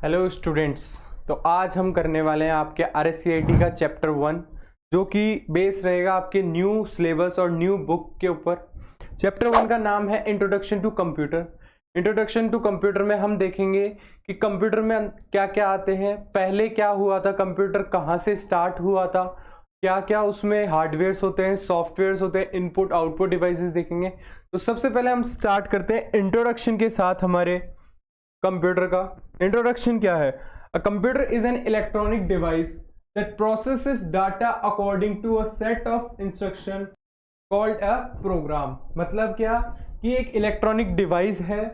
Hello students. तो आज हम करने वाले हैं आपके RSCIT का चैप्टर 1 जो कि बेस रहेगा आपके न्यू सिलेबस और न्यू बुक के ऊपर। चैप्टर 1 का नाम है introduction to computer. Introduction to computer में हम देखेंगे कि कंप्यूटर में क्या क्या आते हैं, पहले क्या हुआ था, कंप्यूटर कहाँ से स्टार्ट हुआ था, क्या क्या उसमें हार्डवेयर्स होते हैं, सॉफ्टवेयर्स होते हैं, इनपुट आउटपुट डिवाइसेस देखेंगे। तो सबसे पहले हम स्टार्ट करते हैं इंट्रोडक्शन के साथ हमारे कंप्यूटर का। इंट्रोडक्शन क्या है? A computer is an electronic device that processes data according to a set of instruction called a program. मतलब क्या कि एक इलेक्ट्रॉनिक डिवाइस है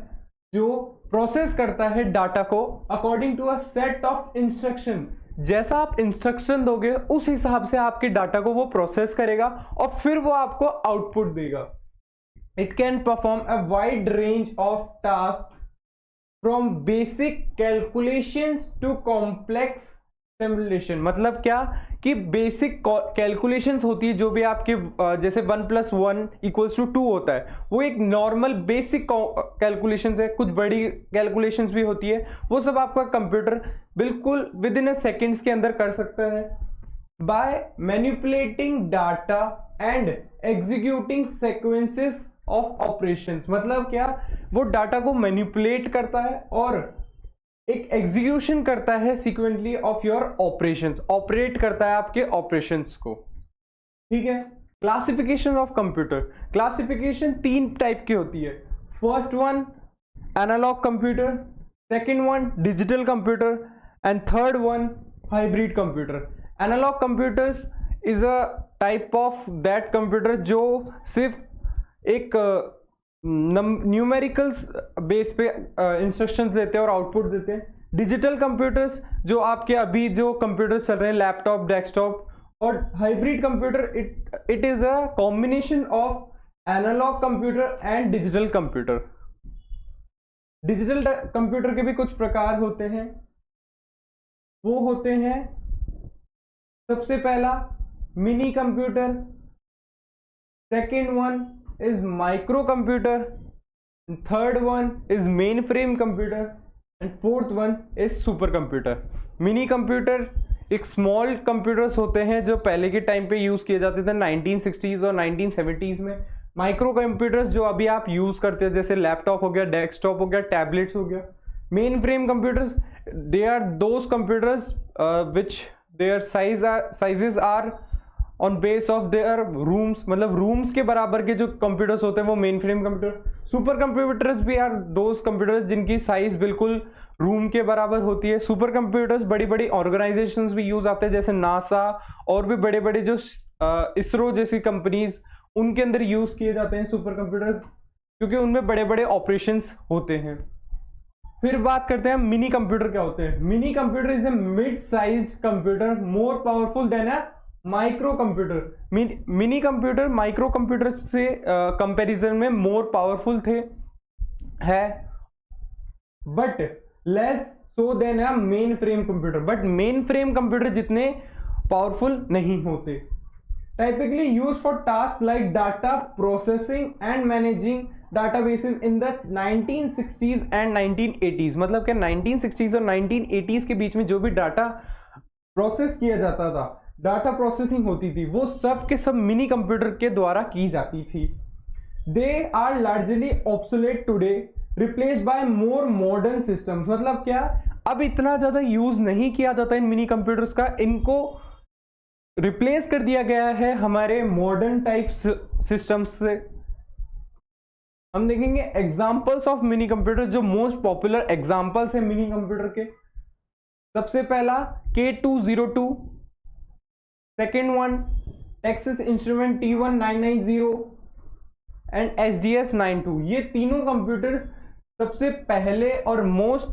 जो प्रोसेस करता है डाटा को according to a set of instruction. जैसा आप इंस्ट्रक्शन दोगे उस हिसाब से आपके डाटा को वो प्रोसेस करेगा और फिर वो आपको आउटपुट देगा। It can perform a wide range of task from basic calculations to complex simulation. मतलब क्या कि बेसिक कैलकुलेशंस होती है जो भी आपके जैसे 1+1=2 होता है, वो एक नॉर्मल बेसिक कैलकुलेशंस है। कुछ बड़ी कैलकुलेशंस भी होती है, वो सब आपका कंप्यूटर बिल्कुल विद इन अ सेकेंड्स के अंदर कर सकता है। By manipulating data and executing sequences of operations. मतलब क्या, वो डाटा को मैनिपुलेट करता है और एक एग्जीक्यूशन करता है sequentially of your operations, operate करता है आपके ऑपरेशंस को। ठीक है। Classification of computer. Classification 3 type की होती है। First one analog computer, second one digital computer and third one hybrid computer. Analog computers is a type of that computer जो सिर्फ एक न्यूमेरिकल्स बेस पे इंस्ट्रक्शंस देते हैं और आउटपुट देते हैं। डिजिटल कंप्यूटर्स जो आपके अभी जो कंप्यूटर चल रहे हैं, लैपटॉप, डेस्कटॉप। और hybrid computer it is a combination of analog computer and digital computer. Digital computer के भी कुछ प्रकार होते हैं। वो होते हैं, सबसे पहला mini computer, second one is microcomputer, third one is mainframe computer and fourth one is supercomputer। Mini computer एक स्मॉल कंप्यूटर्स होते हैं जो पहले के टाइम पे यूज किए जाते थे 1960s और 1970s में। माइक्रो कंप्यूटर्स जो अभी आप यूज करते हैं जैसे लैपटॉप हो गया, डेस्कटॉप हो गया, टैबलेट्स हो गया। Mainframe computers they are those computers which their sizes are on base of their rooms. मतलब रूम्स के बराबर के जो कंप्यूटर्स होते हैं वो mainframe computer. Super computers भी आर दोज कंप्यूटर्स जिनकी साइज बिल्कुल रूम के बराबर होती है। सुपर कंप्यूटर्स बड़ी बड़ी ऑर्गेनाइजेशंस भी यूज आते हैं जैसे नासा और भी बड़े बड़े जो इसरो जैसी कंपनीज, उनके अंदर यूज किए जाते हैं सुपर कंप्यूटर, क्योंकि उनमें बड़े बड़े ऑपरेशंस होते हैं। फिर बात करते हैं मिनी कंप्यूटर क्या होते हैं। Mini computer is a mid size computer more powerful than a micro computer. Mini computer micro computer से कंपैरिजन में मोर पावरफुल है but less so than a mainframe computer. But mainframe computer जितने powerful नहीं होते। Typically use for task like data processing and managing databases in the 1960s and 1980s। मतलब क्या 1960s और 1980s के बीच में जो भी डाटा प्रोसेस किया जाता था, डाटा प्रोसेसिंग होती थी, वो सब के सब मिनी कंप्यूटर के द्वारा की जाती थी। They are largely obsolete today replaced by more modern systems. मतलब क्या, अब इतना ज्यादा यूज नहीं किया जाता इन मिनी कंप्यूटर्स का, इनको रिप्लेस कर दिया गया है हमारे मॉडर्न टाइप सिस्टम्स से। हम देखेंगे एग्जांपल्स ऑफ मिनी कंप्यूटर, जो मोस्ट पॉपुलर एग्जांपल्स है मिनी कंप्यूटर के। सबसे पहला K202, second one Texas instrument T1990 and SDS92। ये तीनों कंप्यूटर सबसे पहले और मोस्ट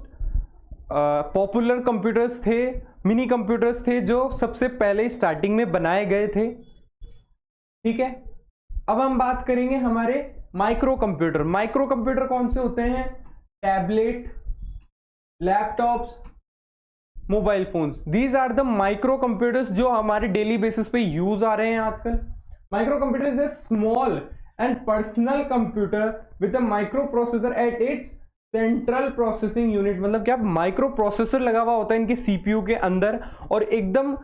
पॉपुलर कंप्यूटर्स थे, मिनी कंप्यूटर्स थे जो सबसे पहले स्टार्टिंग में बनाए गए थे। ठीक है। अब हम बात करेंगे हमारे माइक्रो कंप्यूटर। माइक्रो कंप्यूटर कौन से होते हैं? Tablet, laptops, mobile phones. These are the micro computers जो हमारे डेली बेसिस पे यूज आ रहे हैं आजकल। Micro computer is a small and personal computer with a microprocessor at its central processing unit मतलब क्या, माइक्रो प्रोसेसर लगा हुआ होता है इनके सीपीयू के अंदर, और एकदम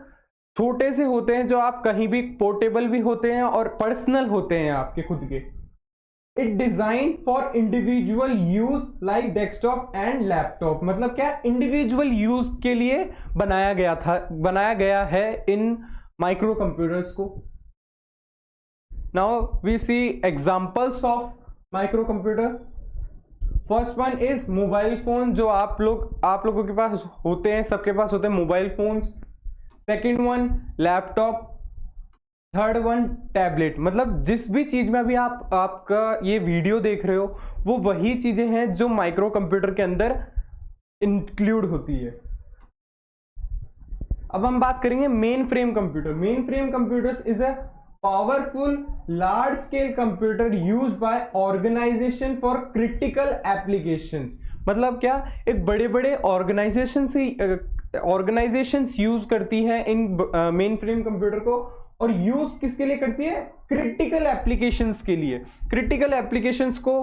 छोटे से होते हैं जो आप कहीं भी पोर्टेबल भी होते हैं और पर्सनल होते हैं आपके खुद के। It design for individual use like desktop and laptop, मतलब क्या, इंडिविजुअल यूज के लिए बनाया गया है इन माइक्रो कंप्यूटर्स को। Now we see examples of micro computer. First one is mobile phone, जो आप लोगों के पास होते हैं, सबके पास होते हैं mobile phones. Second one laptop. Third one tablet, मतलब जिस भी चीज में अभी आपका ये वीडियो देख रहे हो वो वही चीजें हैं जो माइक्रो कंप्यूटर के अंदर इंक्लूड होती है। अब हम बात करेंगे mainframe computer. Mainframe computers is a powerful large scale computer used by organization for critical applications, मतलब क्या, एक बड़े बड़े ऑर्गेनाइजेशंस यूज करती है इन मेन फ्रेम कंप्यूटर को, और यूज किसके लिए करती है, क्रिटिकल एप्लीकेशंस के लिए। क्रिटिकल एप्लीकेशंस को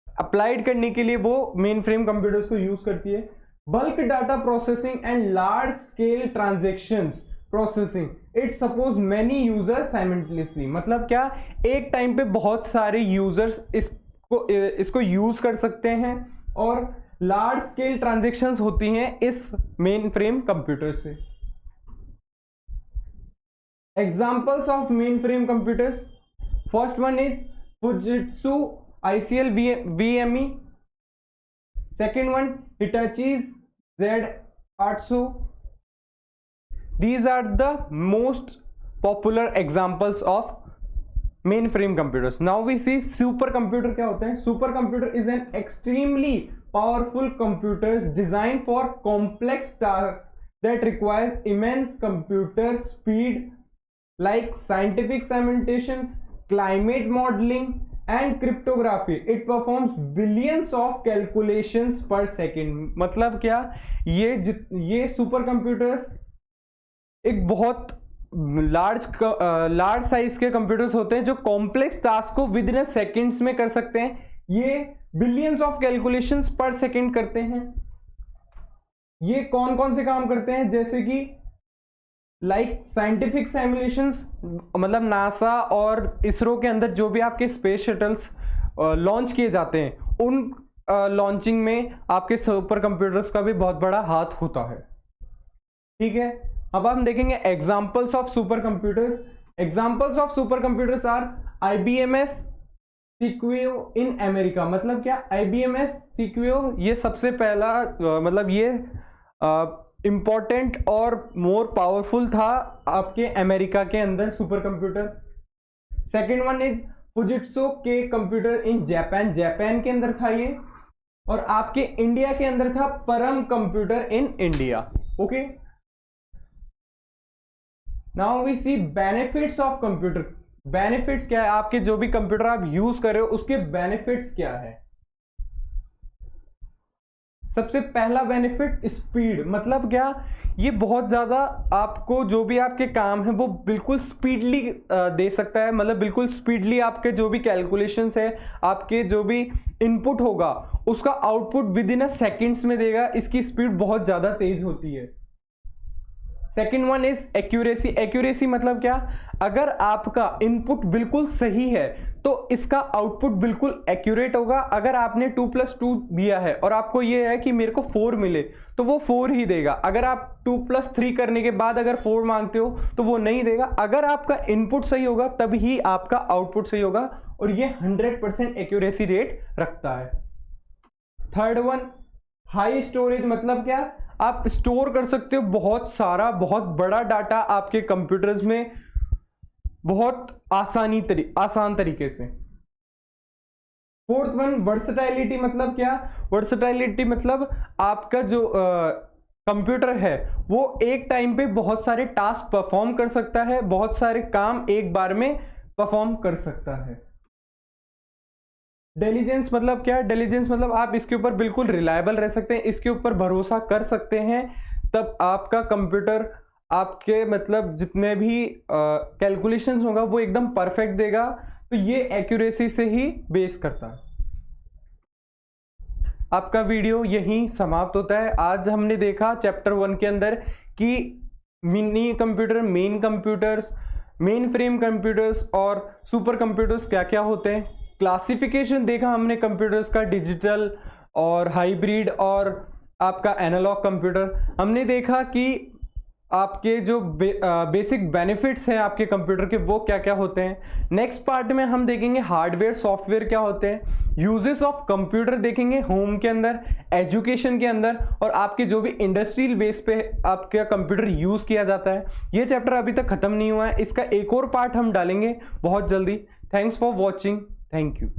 अप्लाइड करने के लिए वो मेन फ्रेम कंप्यूटर्स को यूज करती है। Bulk data processing and large scale transactions processing, it suppose many users simultaneously, मतलब क्या, एक टाइम पे बहुत सारे यूजर्स इसको यूज कर सकते हैं, और लार्ज स्केल ट्रांजैक्शंस होती हैं इस मेन फ्रेम कंप्यूटर से। Examples of mainframe computers. First one is Fujitsu ICL VME. Second one Hitachi's Z800. These are the most popular examples of mainframe computers. Now we see supercomputer क्या होते हैं। Supercomputer is an extremely powerful computers designed for complex tasks that requires immense computer speed, like scientific simulations, climate modeling and cryptography. It performs billions of calculations per second, मतलब क्या, ये super computers एक बहुत large size के computers होते हैं जो complex task को विद इन सेकेंड्स में कर सकते हैं। ये बिलियंस ऑफ कैलकुलेशंस पर सेकेंड करते हैं। ये कौन कौन से काम करते हैं, जैसे कि लाइक साइंटिफिक सिमुलेशंस, मतलब नासा और इसरो के अंदर जो भी आपके स्पेस शटल्स लॉन्च किए जाते हैं, उन लॉन्चिंग में आपके सुपर कंप्यूटर्स का भी बहुत बड़ा हाथ होता है। ठीक है, अब हम देखेंगे examples of super computers. Examples of super computers are IBMS Sequoia in America, मतलब क्या, IBMS सीक्वियो ये सबसे पहला मतलब ये इंपॉर्टेंट और मोर पावरफुल था आपके अमेरिका के अंदर super computer. Second one is Fujitsu के कंप्यूटर इन जापान, जापान के अंदर था ये, और आपके इंडिया के अंदर था Param computer in India. Okay, now we see benefits of computer. Benefits क्या है, आपके जो भी कंप्यूटर आप यूज कर रहे हो उसके बेनिफिट्स क्या है। सबसे पहला बेनिफिट स्पीड, मतलब क्या, ये बहुत ज्यादा आपको जो भी आपके काम है वो बिल्कुल स्पीडली दे सकता है, मतलब बिल्कुल स्पीडली आपके जो भी कैलकुलेशंस है, आपके जो भी इनपुट होगा उसका आउटपुट विद इन सेकेंड्स में देगा। इसकी स्पीड बहुत ज्यादा तेज होती है। Second one is accuracy. Accuracy मतलब क्या, अगर आपका इनपुट बिल्कुल सही है तो इसका आउटपुट बिल्कुल एक्यूरेट होगा। अगर आपने 2+2 दिया है और आपको यह है कि मेरे को 4 मिले तो वो 4 ही देगा। अगर आप 2+3 करने के बाद अगर 4 मांगते हो तो वो नहीं देगा। अगर आपका इनपुट सही होगा तभी आपका आउटपुट सही होगा, और ये 100% एक्यूरेसी रेट रखता है। थर्ड वन हाई स्टोरेज, मतलब क्या, आप स्टोर कर सकते हो बहुत सारा, बहुत बड़ा डाटा आपके कंप्यूटर्स में बहुत आसान तरीके से। फोर्थ वन वर्सेटाइलिटी, मतलब क्या, वर्सेटाइलिटी मतलब आपका जो कंप्यूटर है वो एक टाइम पे बहुत सारे टास्क परफॉर्म कर सकता है, बहुत सारे काम एक बार में परफॉर्म कर सकता है। डिलीजेंस मतलब क्या, डिलीजेंस मतलब आप इसके ऊपर बिल्कुल रिलायबल रह सकते हैं, इसके ऊपर भरोसा कर सकते हैं, तब आपका कंप्यूटर आपके मतलब जितने भी कैलकुलेशंस होगा वो एकदम परफेक्ट देगा। तो ये एक्यूरेसी से ही बेस करता है। आपका वीडियो यहीं समाप्त होता है। आज हमने देखा चैप्टर 1 के अंदर कि mini computer, main computers, main frame computers और सुपर कंप्यूटर्स क्या क्या होते हैं। क्लासिफिकेशन देखा हमने कंप्यूटर्स का, डिजिटल और हाइब्रिड और आपका एनालॉग कंप्यूटर। हमने देखा कि आपके जो बेसिक बेनिफिट्स हैं आपके कंप्यूटर के वो क्या क्या होते हैं। नेक्स्ट पार्ट में हम देखेंगे हार्डवेयर सॉफ्टवेयर क्या होते हैं, यूजेस ऑफ कंप्यूटर देखेंगे होम के अंदर, एजुकेशन के अंदर और आपके जो भी इंडस्ट्रियल बेस पे आपका कंप्यूटर यूज किया जाता है। ये चैप्टर अभी तक खत्म नहीं हुआ है, इसका एक और पार्ट हम डालेंगे बहुत जल्दी। Thanks for watching, thank you.